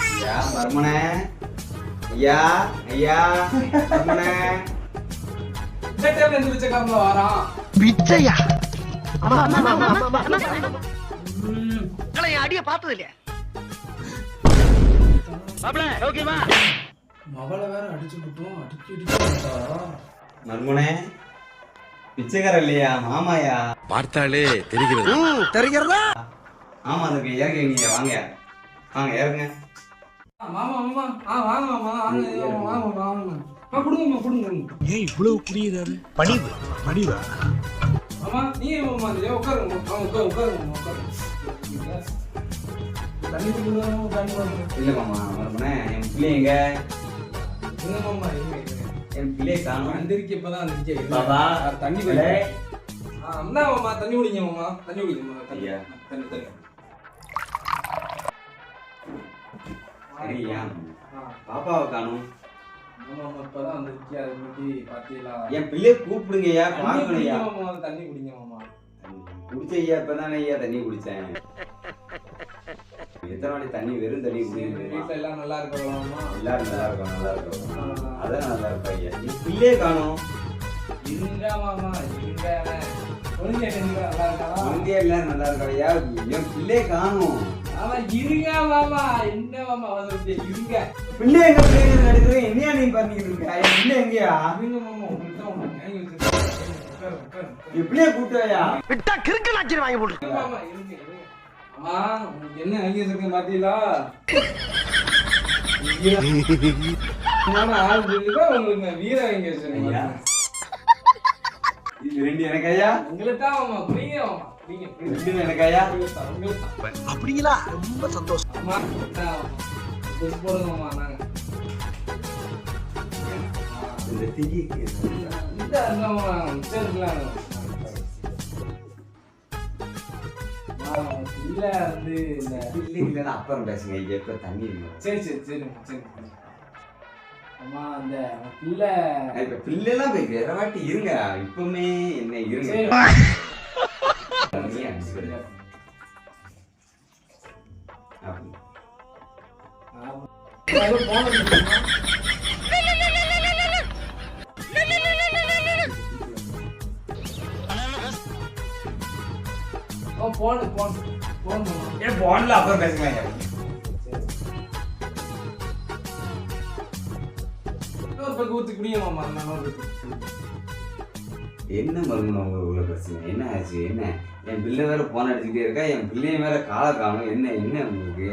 ஐயா மர்மனே, ஐயா ஐயா மர்மனே. இந்த டைம்ல எந்த பிச்சைக்காரங்கள வரான்? பிச்சையா? அடிய பார்த்தது இல்லையா? ஓகேவா? மவளை வேற அடிச்சு விட்டோம். அடிச்சு மர்மனே, பிச்சைக்கார இல்லையா, மாமாயா? பார்த்தாலே தெரிகிறது. தெரிகிறதா? ஆமா, அதுக்கு இறங்குங்க, வாங்க வாங்க இறங்க. மாமா மாமா வாங்க மாமா வாங்க வாங்க. கொடுங்கம்மா கொடுங்க. ஏன் இவ்வளவு புரியுதாரு? பணிவு பணிவா? மாமா நீ மாமா உட்காருங்க. உட்காருங்க. தண்ணி குடிக்கணும். தண்ணி குடிக்கணும். இல்ல மாமா, மர்மனே என் பிள்ளைங்க, என்ன மாமா என் பிள்ளை காணும். வந்திருக்க இப்பதான் வந்திருக்கே. பாபா தண்ணி பிள்ளை. என்ன மாமா தண்ணி குடிங்க மாமா. தண்ணி குடிங்க ஐயா. தண்ணி தண்ணி. சரியா பாப்பாவை காணும். மாமா இப்பதான் வந்திருக்கே. அதை பத்தி பாத்தீங்களா? என் பிள்ளைய கூப்பிடுங்கய்யா, தண்ணி பாக்கலையா? குடிங்க மாமா. தண்ணி குடிங்க மாமா. குடிச்ச ஐயா, இப்பதானே ஐயா தண்ணி குடிச்சேன். எத்தனை வாட்டி தண்ணி, வெறும் தண்ணி குடிக்கிறது? வீட்டுல எல்லாம் நல்லா இருக்கலாமா? எல்லாரும் நல்லா இருக்கும், நல்லா இருக்கும். அதான் நல்லா இருக்கும் ஐயா. என் பிள்ளையே காணும். இருங்க மாமா இருங்க. குழந்தை நல்லா இருக்காளா? குழந்தையா எல்லாரும் நல்லா இருக்கும் ஐயா. என் பிள்ளையே காணும். ஆமா இருங்க மாமா. என்ன மாமா வந்து இருங்க. பிள்ளை எங்க பிள்ளைங்க நடிக்கிறேன், என்னையா நீ பண்ணிக்கிட்டு இருக்க? என் பிள்ளை எங்கயா? இருங்க மாமா. உங்களுக்கு தான் ஒண்ணு வாங்கி வச்சிருக்கேன். என் பிள்ளைய கூப்பிட்டாயா? விட்டா கிறுக்கு நாச்சி வாங்கி போட்டு. இருங்க மாமா இருங்க. அம்மா உங்களுக்கு என்ன வாங்கி வச்சிருக்கேன் பாத்தீங்களா? ஆள் சொல்லிதான் உங்களுக்கு வீர வாங்கி ஐயா, வச்சிருக்கேன். இது ரெண்டு எனக்கு ஐயா, உங்களுக்கு தான் மாமா. புரியுங்க மாமா. புரியுங்க. ரெண்டு எனக்கு ஐயா. உங்களுக்கு தான். அப்படிங்களா? ரொம்ப சந்தோஷம். அம்மா ட்ரெஸ் போடுங்க மாமா. நாங்க இந்த திதிக்கு இந்த மாமா சரிங்களா? இல்ல வந்து இந்த பிள்ளை இல்லைன்னா அப்புறம் பேசுங்க ஐயா. இப்ப தண்ணி இல்லை. சரி அம்மா அந்த பிள்ளை இப்ப பிள்ளைலாம் போய் வேற வாட்டி இருங்க. இப்பவுமே என்ன இருங்க. சரி. தண்ணி அடிச்சுக்கிடுங்க. அப்படி. ஏன் போன்ல அப்புறம் பேசுங்களா ஐயா? என்ன மருமணம் உள்ள பிரச்சனை? என்ன ஆச்சு? என்ன என் பிள்ளை வேற போன் அடிச்சுக்கிட்டே இருக்கா, என் பிள்ளைய வேற காலை காணும். என்ன என்ன உங்களுக்கு?